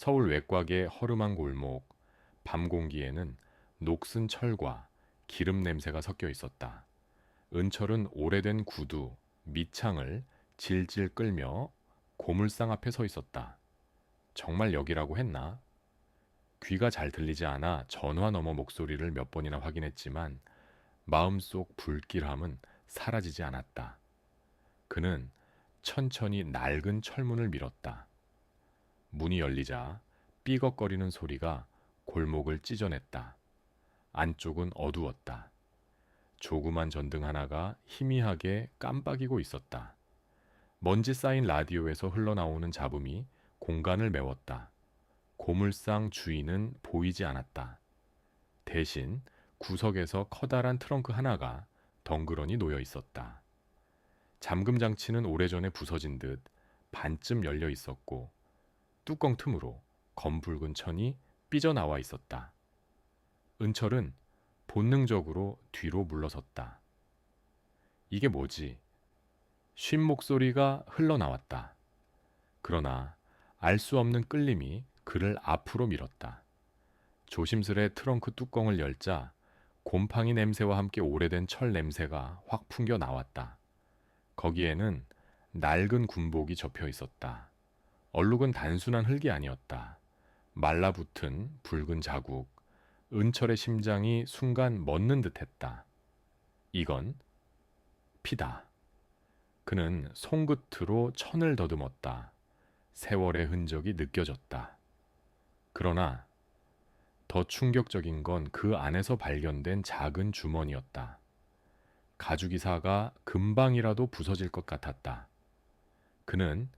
서울 외곽의 허름한 골목, 밤 공기에는 녹슨 철과 기름 냄새가 섞여 있었다. 은철은 오래된 구두, 밑창을 질질 끌며 고물상 앞에 서 있었다. 정말 여기라고 했나? 귀가 잘 들리지 않아 전화 너머 목소리를 몇 번이나 확인했지만 마음속 불길함은 사라지지 않았다. 그는 천천히 낡은 철문을 밀었다. 문이 열리자 삐걱거리는 소리가 골목을 찢어냈다. 안쪽은 어두웠다. 조그만 전등 하나가 희미하게 깜빡이고 있었다. 먼지 쌓인 라디오에서 흘러나오는 잡음이 공간을 메웠다. 고물상 주인은 보이지 않았다. 대신 구석에서 커다란 트렁크 하나가 덩그러니 놓여 있었다. 잠금 장치는 오래전에 부서진 듯 반쯤 열려 있었고 뚜껑 틈으로 검붉은 천이 삐져나와 있었다. 은철은 본능적으로 뒤로 물러섰다. 이게 뭐지? 쉰 목소리가 흘러나왔다. 그러나 알 수 없는 끌림이 그를 앞으로 밀었다. 조심스레 트렁크 뚜껑을 열자 곰팡이 냄새와 함께 오래된 철 냄새가 확 풍겨 나왔다. 거기에는 낡은 군복이 접혀 있었다. 얼룩은 단순한 흙이 아니었다. 말라붙은 붉은 자국, 은철의 심장이 순간 멎는 듯했다. 이건 피다. 그는 손끝으로 천을 더듬었다. 세월의 흔적이 느껴졌다. 그러나 더 충격적인 건 그 안에서 발견된 작은 주머니였다. 가죽이 사가 금방이라도 부서질 것 같았다. 그는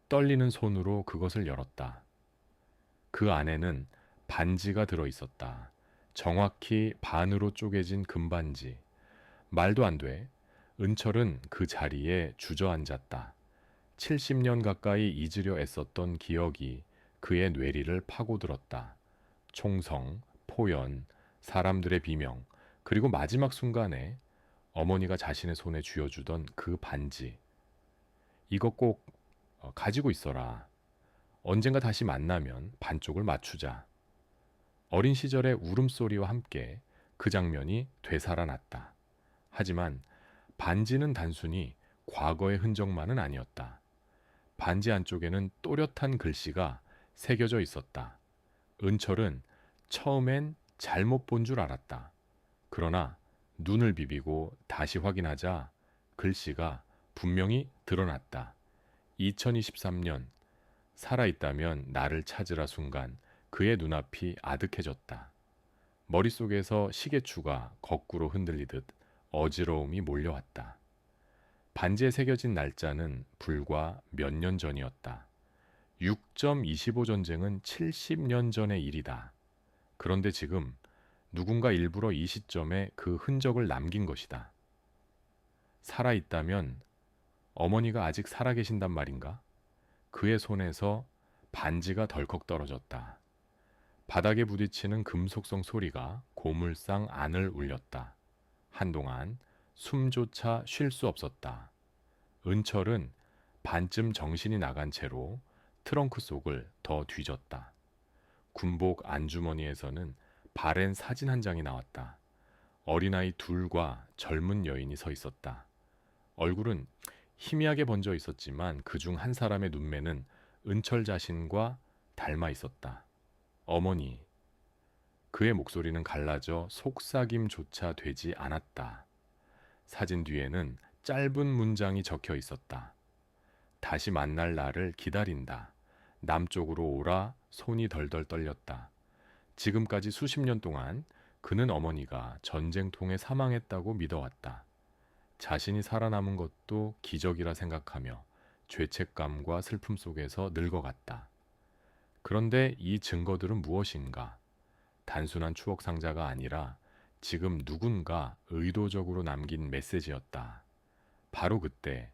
떨리는 손으로 그것을 열었다. 그 안에는 반지가 들어 있었다. 정확히 반으로 쪼개진 금반지. 말도 안 돼. 은철은 그 자리에 주저앉았다. 70년 가까이 잊으려 애썼던 기억이 그의 뇌리를 파고들었다. 총성, 포연, 사람들의 비명, 그리고 마지막 순간에 어머니가 자신의 손에 쥐어주던 그 반지. 이거 꼭 가지고 있어라. 언젠가 다시 만나면 반쪽을 맞추자. 어린 시절의 울음소리와 함께 그 장면이 되살아났다. 하지만 반지는 단순히 과거의 흔적만은 아니었다. 반지 안쪽에는 또렷한 글씨가 새겨져 있었다. 은철은 처음엔 잘못 본 줄 알았다. 그러나 눈을 비비고 다시 확인하자 글씨가 분명히 드러났다. 2023년 살아있다면 나를 찾으라 순간 그의 눈앞이 아득해졌다. 머릿속에서 시계추가 거꾸로 흔들리듯 어지러움이 몰려왔다. 반지에 새겨진 날짜는 불과 몇 년 전이었다. 6.25 전쟁은 70년 전의 일이다. 그런데 지금 누군가 일부러 이 시점에 그 흔적을 남긴 것이다. 살아있다면 어머니가 아직 살아계신단 말인가? 그의 손에서 반지가 덜컥 떨어졌다. 바닥에 부딪히는 금속성 소리가 고물상 안을 울렸다. 한동안 숨조차 쉴 수 없었다. 은철은 반쯤 정신이 나간 채로 트렁크 속을 더 뒤졌다. 군복 안주머니에서는 바랜 사진 한 장이 나왔다. 어린아이 둘과 젊은 여인이 서 있었다. 얼굴은 희미하게 번져 있었지만 그중 한 사람의 눈매는 은철 자신과 닮아 있었다. 어머니. 그의 목소리는 갈라져 속삭임조차 되지 않았다. 사진 뒤에는 짧은 문장이 적혀 있었다. 다시 만날 날을 기다린다. 남쪽으로 오라. 손이 덜덜 떨렸다. 지금까지 수십 년 동안 그는 어머니가 전쟁통에 사망했다고 믿어왔다. 자신이 살아남은 것도 기적이라 생각하며 죄책감과 슬픔 속에서 늙어갔다. 그런데 이 증거들은 무엇인가? 단순한 추억 상자가 아니라 지금 누군가 의도적으로 남긴 메시지였다. 바로 그때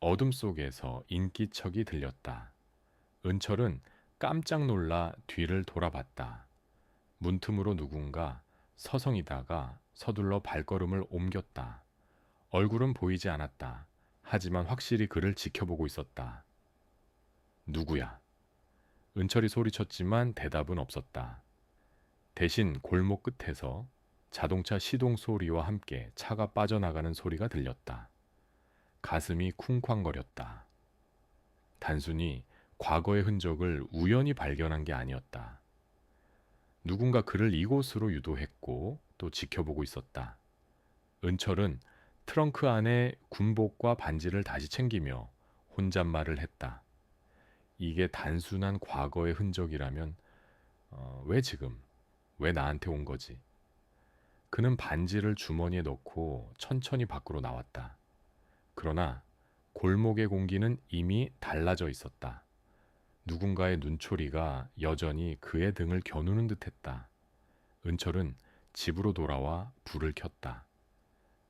어둠 속에서 인기척이 들렸다. 은철은 깜짝 놀라 뒤를 돌아봤다. 문틈으로 누군가 서성이다가 서둘러 발걸음을 옮겼다. 얼굴은 보이지 않았다. 하지만 확실히 그를 지켜보고 있었다. 누구야? 은철이 소리쳤지만 대답은 없었다. 대신 골목 끝에서 자동차 시동 소리와 함께 차가 빠져나가는 소리가 들렸다. 가슴이 쿵쾅거렸다. 단순히 과거의 흔적을 우연히 발견한 게 아니었다. 누군가 그를 이곳으로 유도했고 또 지켜보고 있었다. 은철은 트렁크 안에 군복과 반지를 다시 챙기며 혼잣말을 했다. 이게 단순한 과거의 흔적이라면 왜 지금, 왜 나한테 온 거지? 그는 반지를 주머니에 넣고 천천히 밖으로 나왔다. 그러나 골목의 공기는 이미 달라져 있었다. 누군가의 눈초리가 여전히 그의 등을 겨누는 듯했다. 은철은 집으로 돌아와 불을 켰다.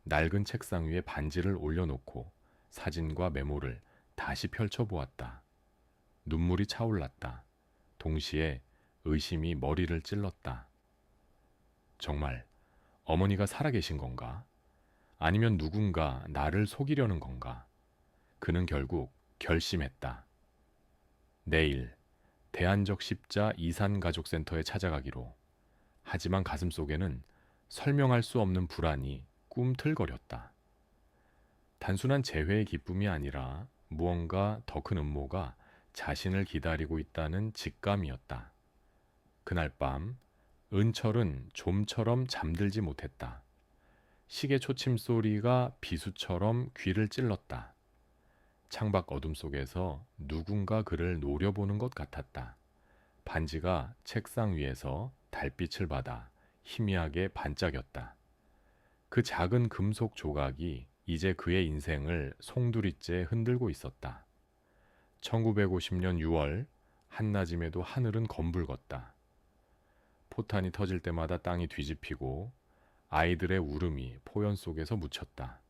낡은 책상 위에 반지를 올려놓고 사진과 메모를 다시 펼쳐보았다. 눈물이 차올랐다. 동시에 의심이 머리를 찔렀다. 정말 어머니가 살아계신 건가? 아니면 누군가 나를 속이려는 건가? 그는 결국 결심했다. 내일 대안적 십자 이산가족센터에 찾아가기로. 하지만 가슴속에는 설명할 수 없는 불안이 꿈틀거렸다. 단순한 재회의 기쁨이 아니라 무언가 더 큰 음모가 자신을 기다리고 있다는 직감이었다. 그날 밤 은철은 좀처럼 잠들지 못했다. 시계 초침 소리가 비수처럼 귀를 찔렀다. 창밖 어둠 속에서 누군가 그를 노려보는 것 같았다. 반지가 책상 위에서 달빛을 받아 희미하게 반짝였다. 그 작은 금속 조각이 이제 그의 인생을 송두리째 흔들고 있었다. 1950년 6월 한낮임에도 하늘은 검붉었다. 포탄이 터질 때마다 땅이 뒤집히고 아이들의 울음이 포연 속에서 묻혔다.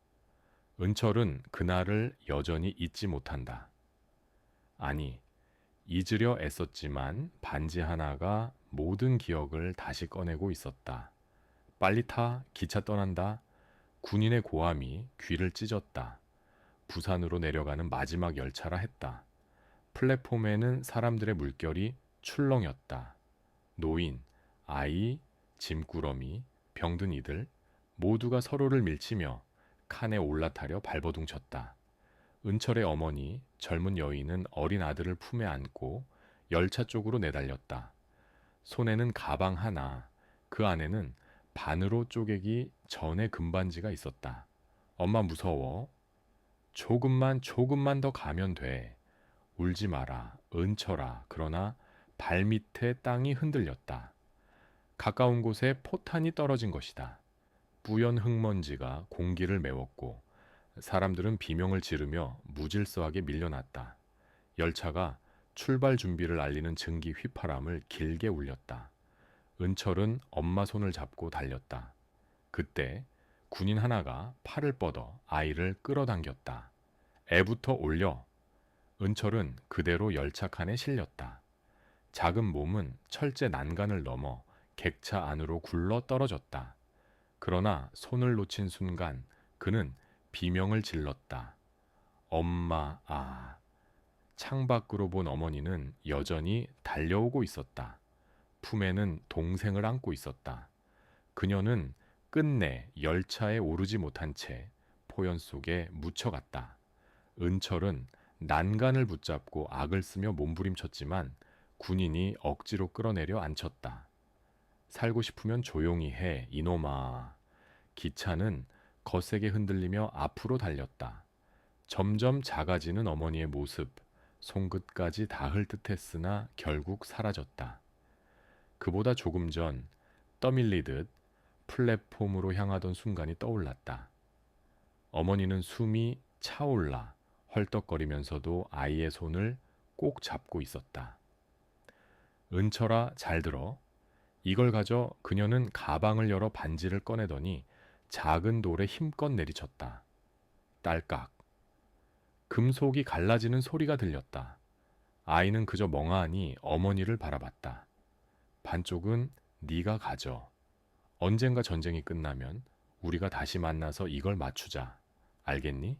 은철은 그날을 여전히 잊지 못한다. 아니, 잊으려 애썼지만 반지 하나가 모든 기억을 다시 꺼내고 있었다. 빨리 타, 기차 떠난다. 군인의 고함이 귀를 찢었다. 부산으로 내려가는 마지막 열차라 했다. 플랫폼에는 사람들의 물결이 출렁였다. 노인, 아이, 짐꾸러미, 병든 이들 모두가 서로를 밀치며 칸에 올라타려 발버둥쳤다. 은철의 어머니, 젊은 여인은 어린 아들을 품에 안고 열차 쪽으로 내달렸다. 손에는 가방 하나, 그 안에는 반으로 쪼개기 전의 금반지가 있었다. 엄마 무서워. 조금만 더 가면 돼. 울지 마라, 은철아. 그러나 발밑에 땅이 흔들렸다. 가까운 곳에 포탄이 떨어진 것이다. 뿌연 흙먼지가 공기를 메웠고 사람들은 비명을 지르며 무질서하게 밀려났다. 열차가 출발 준비를 알리는 증기 휘파람을 길게 울렸다. 은철은 엄마 손을 잡고 달렸다. 그때 군인 하나가 팔을 뻗어 아이를 끌어당겼다. 애부터 올려. 은철은 그대로 열차 칸에 실렸다. 작은 몸은 철제 난간을 넘어 객차 안으로 굴러 떨어졌다. 그러나 손을 놓친 순간 그는 비명을 질렀다. 엄마, 아. 창밖으로 본 어머니는 여전히 달려오고 있었다. 품에는 동생을 안고 있었다. 그녀는 끝내 열차에 오르지 못한 채 포연 속에 묻혀갔다. 은철은 난간을 붙잡고 악을 쓰며 몸부림쳤지만 군인이 억지로 끌어내려 앉혔다. 살고 싶으면 조용히 해, 이놈아. 기차는 거세게 흔들리며 앞으로 달렸다. 점점 작아지는 어머니의 모습, 손끝까지 닿을 듯했으나 결국 사라졌다. 그보다 조금 전 떠밀리듯 플랫폼으로 향하던 순간이 떠올랐다. 어머니는 숨이 차올라 헐떡거리면서도 아이의 손을 꼭 잡고 있었다. 은철아, 잘 들어. 이걸 가져. 그녀는 가방을 열어 반지를 꺼내더니 작은 돌에 힘껏 내리쳤다. 딸깍. 금속이 갈라지는 소리가 들렸다. 아이는 그저 멍하니 어머니를 바라봤다. 반쪽은 네가 가져. 언젠가 전쟁이 끝나면 우리가 다시 만나서 이걸 맞추자. 알겠니?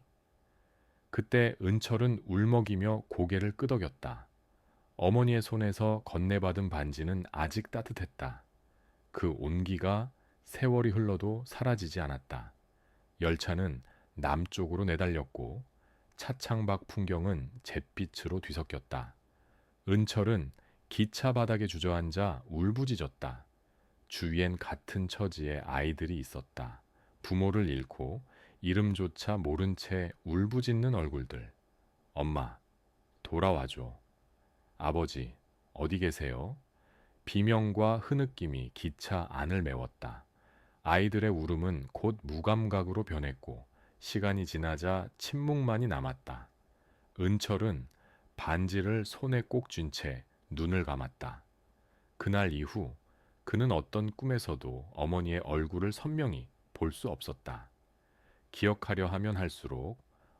그때 은철은 울먹이며 고개를 끄덕였다. 어머니의 손에서 건네받은 반지는 아직 따뜻했다. 그 온기가 세월이 흘러도 사라지지 않았다. 열차는 남쪽으로 내달렸고 차창 밖 풍경은 잿빛으로 뒤섞였다. 은철은 기차 바닥에 주저앉아 울부짖었다. 주위엔 같은 처지의 아이들이 있었다. 부모를 잃고 이름조차 모른 채 울부짖는 얼굴들. 엄마, 돌아와줘. 아버지, 어디 계세요? 비명과 흐느낌이 기차 안을 메웠다. 아이들의 울음은 곧 무감각으로 변했고 시간이 지나자 침묵만이 남았다. 은철은 반지를 손에 꼭 쥔 채 눈을 감았다. 그날 이후 그는 어떤 꿈에서도 어머니의 얼굴을 선명히 볼 수 없었다. 기억하려 하면 할수록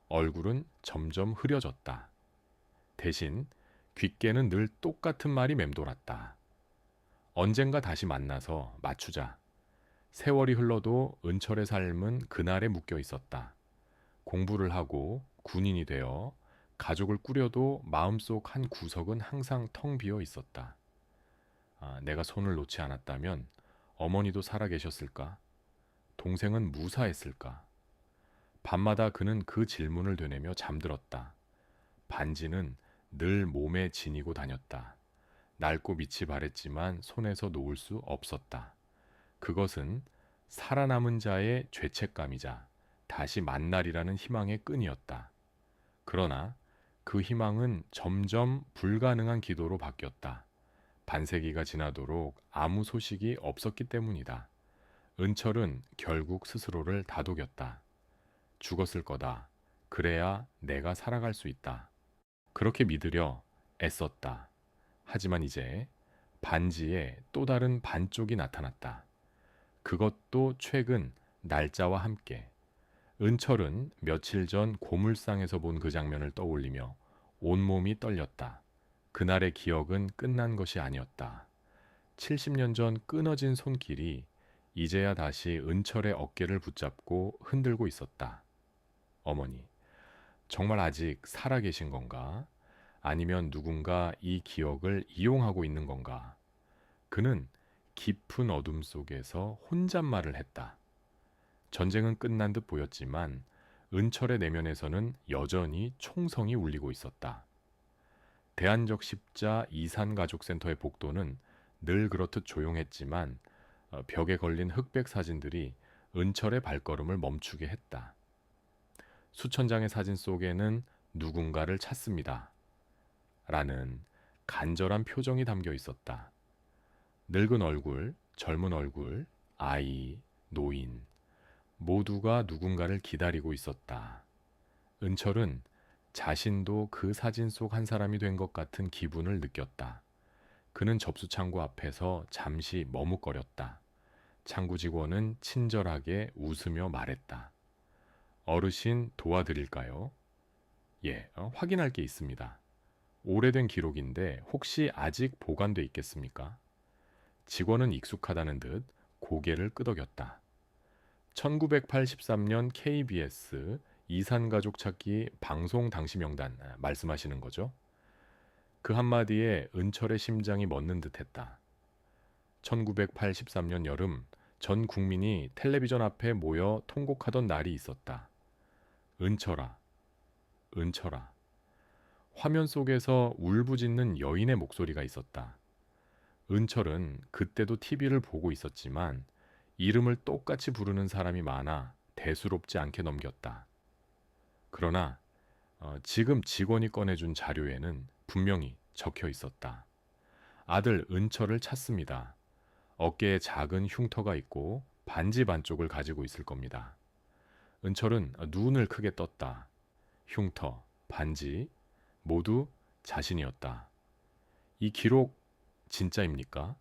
얼굴은 점점 흐려졌다. 대신 귓게는 늘 똑같은 말이 맴돌았다. 언젠가 다시 만나서 맞추자. 세월이 흘러도 은철의 삶은 그날에 묶여 있었다. 공부를 하고 군인이 되어 가족을 꾸려도 마음속 한 구석은 항상 텅 비어 있었다. 내가 손을 놓지 않았다면 어머니도 살아계셨을까? 동생은 무사했을까? 밤마다 그는 그 질문을 되뇌며 잠들었다. 반지는 늘 몸에 지니고 다녔다. 낡고 빛이 바랬지만 손에서 놓을 수 없었다. 그것은 살아남은 자의 죄책감이자 다시 만날이라는 희망의 끈이었다. 그러나 그 희망은 점점 불가능한 기도로 바뀌었다. 반세기가 지나도록 아무 소식이 없었기 때문이다. 은철은 결국 스스로를 다독였다. 죽었을 거다. 그래야 내가 살아갈 수 있다. 그렇게 믿으려 애썼다. 하지만 이제 반지에 또 다른 반쪽이 나타났다. 그것도 최근 날짜와 함께. 은철은 며칠 전 고물상에서 본 그 장면을 떠올리며 온몸이 떨렸다. 그날의 기억은 끝난 것이 아니었다. 70년 전 끊어진 손길이 이제야 다시 은철의 어깨를 붙잡고 흔들고 있었다. 어머니, 정말 아직 살아계신 건가? 아니면 누군가 이 기억을 이용하고 있는 건가? 그는 깊은 어둠 속에서 혼잣말을 했다. 전쟁은 끝난 듯 보였지만 은철의 내면에서는 여전히 총성이 울리고 있었다. 대한적 십자 이산가족센터의 복도는 늘 그렇듯 조용했지만 벽에 걸린 흑백 사진들이 은철의 발걸음을 멈추게 했다. 수천 장의 사진 속에는 누군가를 찾습니다. 라는 간절한 표정이 담겨 있었다. 늙은 얼굴, 젊은 얼굴, 아이, 노인, 모두가 누군가를 기다리고 있었다. 은철은 자신도 그 사진 속 한 사람이 된 것 같은 기분을 느꼈다. 그는 접수 창구 앞에서 잠시 머뭇거렸다. 창구 직원은 친절하게 웃으며 말했다. 어르신 도와드릴까요? 예, 확인할 게 있습니다. 오래된 기록인데 혹시 아직 보관돼 있겠습니까? 직원은 익숙하다는 듯 고개를 끄덕였다. 1983년 KBS 이산가족 찾기 방송 당시 명단 말씀하시는 거죠? 그 한마디에 은철의 심장이 멎는 듯했다. 1983년 여름 전 국민이 텔레비전 앞에 모여 통곡하던 날이 있었다. 은철아, 은철아. 화면 속에서 울부짖는 여인의 목소리가 있었다. 은철은 그때도 TV를 보고 있었지만 이름을 똑같이 부르는 사람이 많아 대수롭지 않게 넘겼다. 그러나 지금 직원이 꺼내준 자료에는 분명히 적혀 있었다. 아들 은철을 찾습니다. 어깨에 작은 흉터가 있고 반지 반쪽을 가지고 있을 겁니다. 은철은 눈을 크게 떴다. 흉터, 반지 모두 자신이었다. 이 기록 진짜입니까?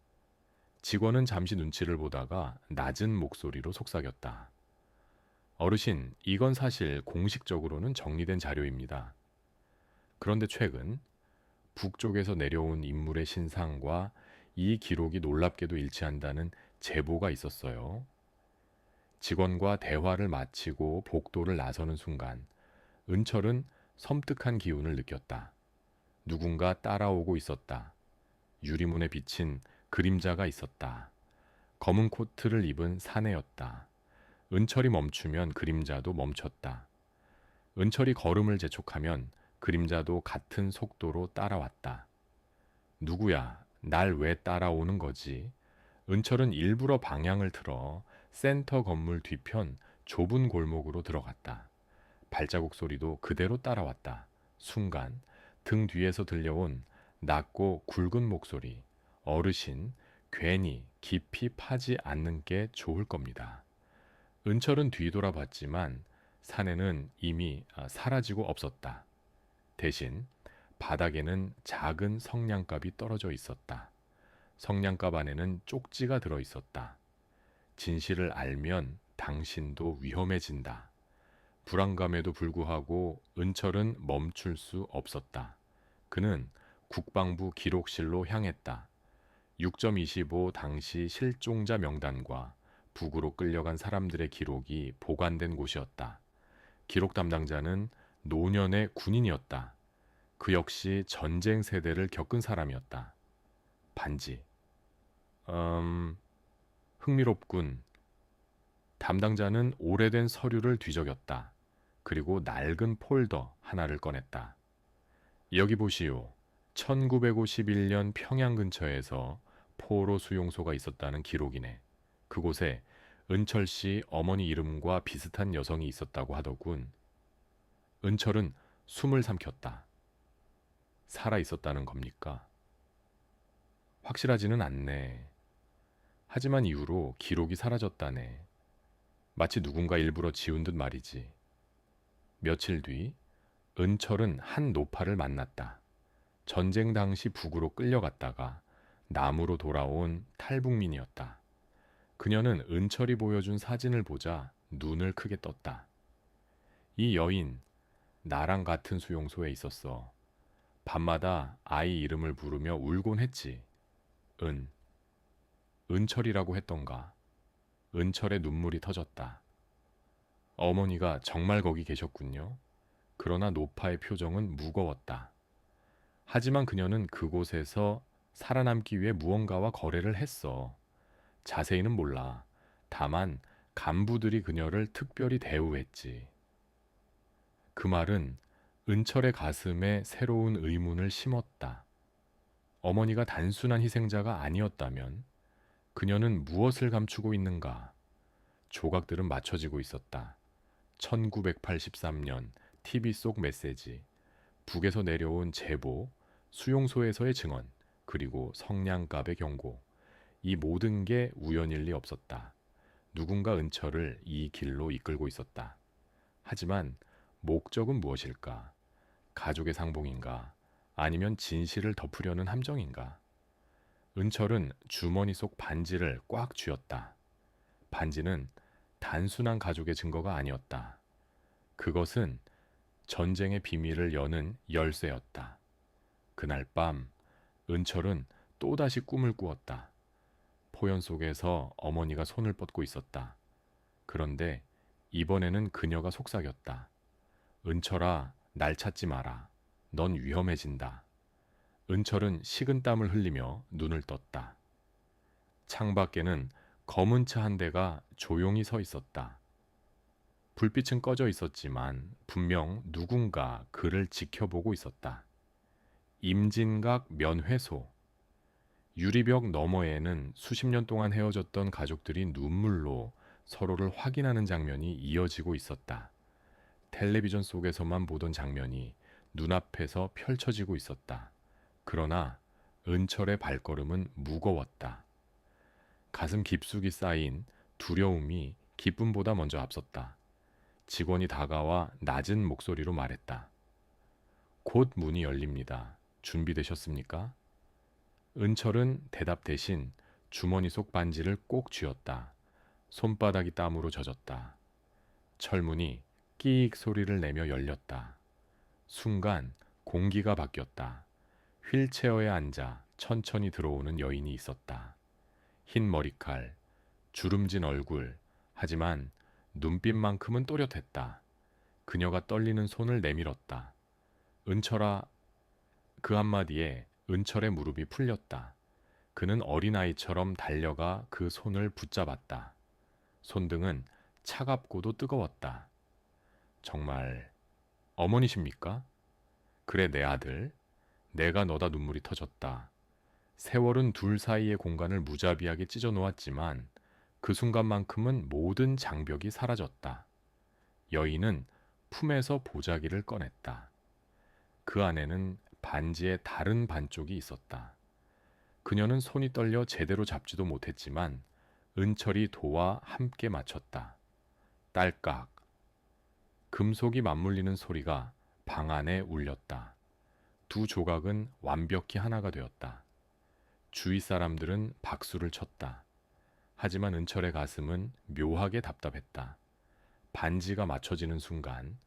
직원은 잠시 눈치를 보다가 낮은 목소리로 속삭였다. 어르신, 이건 사실 공식적으로는 정리된 자료입니다. 그런데 최근 북쪽에서 내려온 인물의 신상과 이 기록이 놀랍게도 일치한다는 제보가 있었어요. 직원과 대화를 마치고 복도를 나서는 순간 은철은 섬뜩한 기운을 느꼈다. 누군가 따라오고 있었다. 유리문에 비친 그림자가 있었다. 검은 코트를 입은 사내였다. 은철이 멈추면 그림자도 멈췄다. 은철이 걸음을 재촉하면 그림자도 같은 속도로 따라왔다. 누구야? 날 왜 따라오는 거지? 은철은 일부러 방향을 틀어 센터 건물 뒤편 좁은 골목으로 들어갔다. 발자국 소리도 그대로 따라왔다. 순간 등 뒤에서 들려온 낮고 굵은 목소리. 어르신, 괜히 깊이 파지 않는 게 좋을 겁니다. 은철은 뒤돌아봤지만 사내는 이미 사라지고 없었다. 대신 바닥에는 작은 성냥갑이 떨어져 있었다. 성냥갑 안에는 쪽지가 들어 있었다. 진실을 알면 당신도 위험해진다. 불안감에도 불구하고 은철은 멈출 수 없었다. 그는 국방부 기록실로 향했다. 6.25 당시 실종자 명단과 북으로 끌려간 사람들의 기록이 보관된 곳이었다. 기록 담당자는 노년의 군인이었다. 그 역시 전쟁 세대를 겪은 사람이었다. 반지. 흥미롭군. 담당자는 오래된 서류를 뒤적였다. 그리고 낡은 폴더 하나를 꺼냈다. 여기 보시오. 1951년 평양 근처에서 포로 수용소가 있었다는 기록이네. 그곳에 은철 씨 어머니 이름과 비슷한 여성이 있었다고 하더군. 은철은 숨을 삼켰다. 살아 있었다는 겁니까? 확실하지는 않네. 하지만 이후로 기록이 사라졌다네. 마치 누군가 일부러 지운 듯 말이지. 며칠 뒤 은철은 한 노파를 만났다. 전쟁 당시 북으로 끌려갔다가 남으로 돌아온 탈북민이었다. 그녀는 은철이 보여준 사진을 보자 눈을 크게 떴다. 이 여인, 나랑 같은 수용소에 있었어. 밤마다 아이 이름을 부르며 울곤 했지. 은철이라고 했던가. 은철의 눈물이 터졌다. 어머니가 정말 거기 계셨군요. 그러나 노파의 표정은 무거웠다. 하지만 그녀는 그곳에서 살아남기 위해 무언가와 거래를 했어. 자세히는 몰라. 다만 간부들이 그녀를 특별히 대우했지. 그 말은 은철의 가슴에 새로운 의문을 심었다. 어머니가 단순한 희생자가 아니었다면 그녀는 무엇을 감추고 있는가? 조각들은 맞춰지고 있었다. 1983년 TV 속 메시지, 북에서 내려온 제보, 수용소에서의 증언, 그리고 성냥갑의 경고. 이 모든 게 우연일 리 없었다. 누군가 은철을 이 길로 이끌고 있었다. 하지만 목적은 무엇일까? 가족의 상봉인가? 아니면 진실을 덮으려는 함정인가? 은철은 주머니 속 반지를 꽉 쥐었다. 반지는 단순한 가족의 증거가 아니었다. 그것은 전쟁의 비밀을 여는 열쇠였다. 그날 밤 은철은 또다시 꿈을 꾸었다. 포연 속에서 어머니가 손을 뻗고 있었다. 그런데 이번에는 그녀가 속삭였다. 은철아, 날 찾지 마라. 넌 위험해진다. 은철은 식은땀을 흘리며 눈을 떴다. 창밖에는 검은 차 한 대가 조용히 서 있었다. 불빛은 꺼져 있었지만 분명 누군가 그를 지켜보고 있었다. 임진각 면회소. 유리벽 너머에는 수십 년 동안 헤어졌던 가족들이 눈물로 서로를 확인하는 장면이 이어지고 있었다. 텔레비전 속에서만 보던 장면이 눈앞에서 펼쳐지고 있었다. 그러나 은철의 발걸음은 무거웠다. 가슴 깊숙이 쌓인 두려움이 기쁨보다 먼저 앞섰다. 직원이 다가와 낮은 목소리로 말했다. 곧 문이 열립니다. 준비되셨습니까? 은철은 대답 대신 주머니 속 반지를 꼭 쥐었다. 손바닥이 땀으로 젖었다. 철문이 끼익 소리를 내며 열렸다. 순간 공기가 바뀌었다. 휠체어에 앉아 천천히 들어오는 여인이 있었다. 흰 머리칼, 주름진 얼굴, 하지만 눈빛만큼은 또렷했다. 그녀가 떨리는 손을 내밀었다. 은철아, 그 한마디에 은철의 무릎이 풀렸다. 그는 어린아이처럼 달려가 그 손을 붙잡았다. 손등은 차갑고도 뜨거웠다. 정말 어머니십니까? 그래, 내 아들. 내가 너다. 눈물이 터졌다. 세월은 둘 사이의 공간을 무자비하게 찢어 놓았지만 그 순간만큼은 모든 장벽이 사라졌다. 여인은 품에서 보자기를 꺼냈다. 그 안에는 반지의 다른 반쪽이 있었다. 그녀는 손이 떨려 제대로 잡지도 못했지만 은철이 도와 함께 맞췄다. 딸깍. 금속이 맞물리는 소리가 방 안에 울렸다. 두 조각은 완벽히 하나가 되었다. 주위 사람들은 박수를 쳤다. 하지만 은철의 가슴은 묘하게 답답했다. 반지가 맞춰지는 순간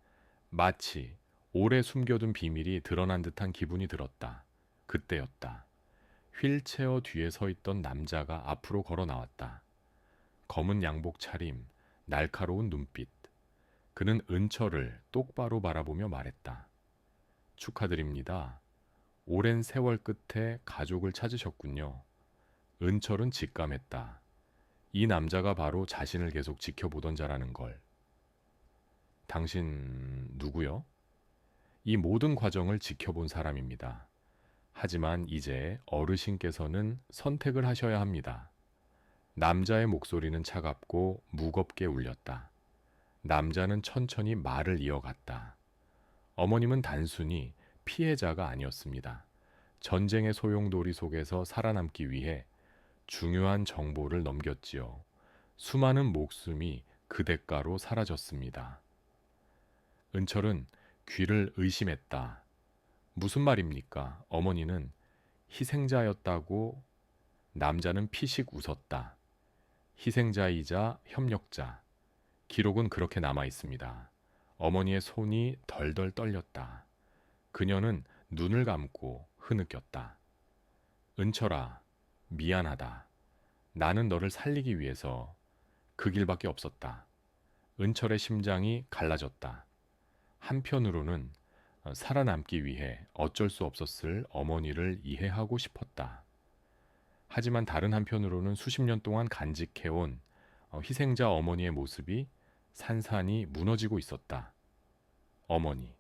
마치 오래 숨겨둔 비밀이 드러난 듯한 기분이 들었다. 그때였다. 휠체어 뒤에 서 있던 남자가 앞으로 걸어 나왔다. 검은 양복 차림, 날카로운 눈빛. 그는 은철을 똑바로 바라보며 말했다. 축하드립니다. 오랜 세월 끝에 가족을 찾으셨군요. 은철은 직감했다. 이 남자가 바로 자신을 계속 지켜보던 자라는 걸. 당신 누구요? 이 모든 과정을 지켜본 사람입니다. 하지만 이제 어르신께서는 선택을 하셔야 합니다. 남자의 목소리는 차갑고 무겁게 울렸다. 남자는 천천히 말을 이어갔다. 어머님은 단순히 피해자가 아니었습니다. 전쟁의 소용돌이 속에서 살아남기 위해 중요한 정보를 넘겼지요. 수많은 목숨이 그 대가로 사라졌습니다. 은철은 귀를 의심했다. 무슨 말입니까? 어머니는 희생자였다고. 남자는 피식 웃었다. 희생자이자 협력자. 기록은 그렇게 남아 있습니다. 어머니의 손이 덜덜 떨렸다. 그녀는 눈을 감고 흐느꼈다. 은철아, 미안하다. 나는 너를 살리기 위해서 그 길밖에 없었다. 은철의 심장이 갈라졌다. 한편으로는 살아남기 위해 어쩔 수 없었을 어머니를 이해하고 싶었다. 하지만 다른 한편으로는 수십 년 동안 간직해온 희생자 어머니의 모습이 산산이 무너지고 있었다. 어머니,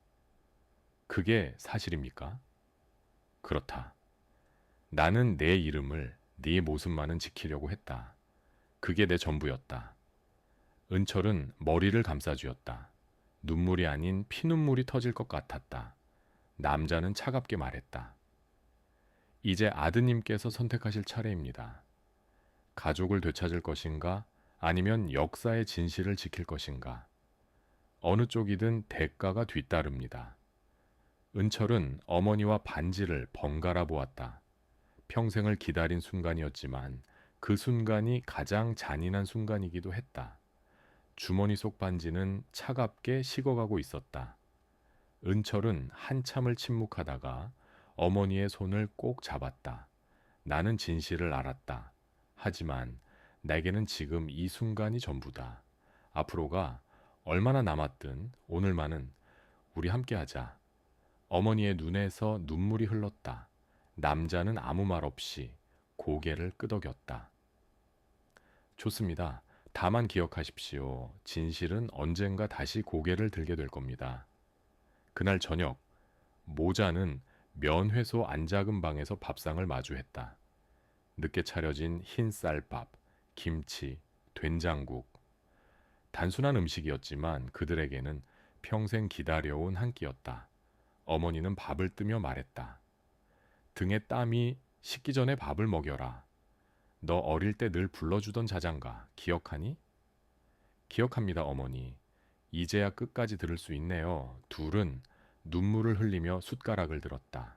그게 사실입니까? 그렇다. 나는 내 이름을, 네 모습만은 지키려고 했다. 그게 내 전부였다. 은철은 머리를 감싸쥐었다. 눈물이 아닌 피눈물이 터질 것 같았다. 남자는 차갑게 말했다. 이제 아드님께서 선택하실 차례입니다. 가족을 되찾을 것인가, 아니면 역사의 진실을 지킬 것인가. 어느 쪽이든 대가가 뒤따릅니다. 은철은 어머니와 반지를 번갈아 보았다. 평생을 기다린 순간이었지만 그 순간이 가장 잔인한 순간이기도 했다. 주머니 속 반지는 차갑게 식어가고 있었다. 은철은 한참을 침묵하다가 어머니의 손을 꼭 잡았다. 나는 진실을 알았다. 하지만 내게는 지금 이 순간이 전부다. 앞으로가 얼마나 남았든 오늘만은 우리 함께하자. 어머니의 눈에서 눈물이 흘렀다. 남자는 아무 말 없이 고개를 끄덕였다. 좋습니다. 다만 기억하십시오. 진실은 언젠가 다시 고개를 들게 될 겁니다. 그날 저녁, 모자는 면회소 안작은 방에서 밥상을 마주했다. 늦게 차려진 흰 쌀밥, 김치, 된장국. 단순한 음식이었지만 그들에게는 평생 기다려온 한 끼였다. 어머니는 밥을 뜨며 말했다. 등에 땀이 식기 전에 밥을 먹여라. 너 어릴 때 늘 불러주던 자장가 기억하니? 기억합니다, 어머니. 이제야 끝까지 들을 수 있네요. 둘은 눈물을 흘리며 숟가락을 들었다.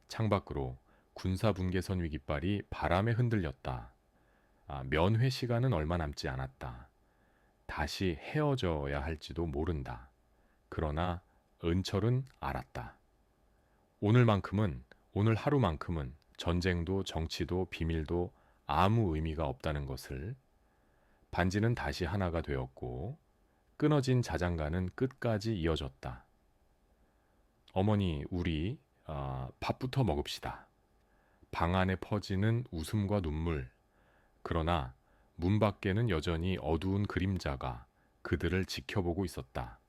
창밖으로 군사분계선 위깃발이 바람에 흔들렸다. 면회 시간은 얼마 남지 않았다. 다시 헤어져야 할지도 모른다. 그러나 은철은 알았다. 오늘 하루만큼은 전쟁도 정치도 비밀도 아무 의미가 없다는 것을. 반지는 다시 하나가 되었고 끊어진 자장가는 끝까지 이어졌다. 어머니, 우리 밥부터 먹읍시다. 방 안에 퍼지는 웃음과 눈물. 그러나 문 밖에는 여전히 어두운 그림자가 그들을 지켜보고 있었다.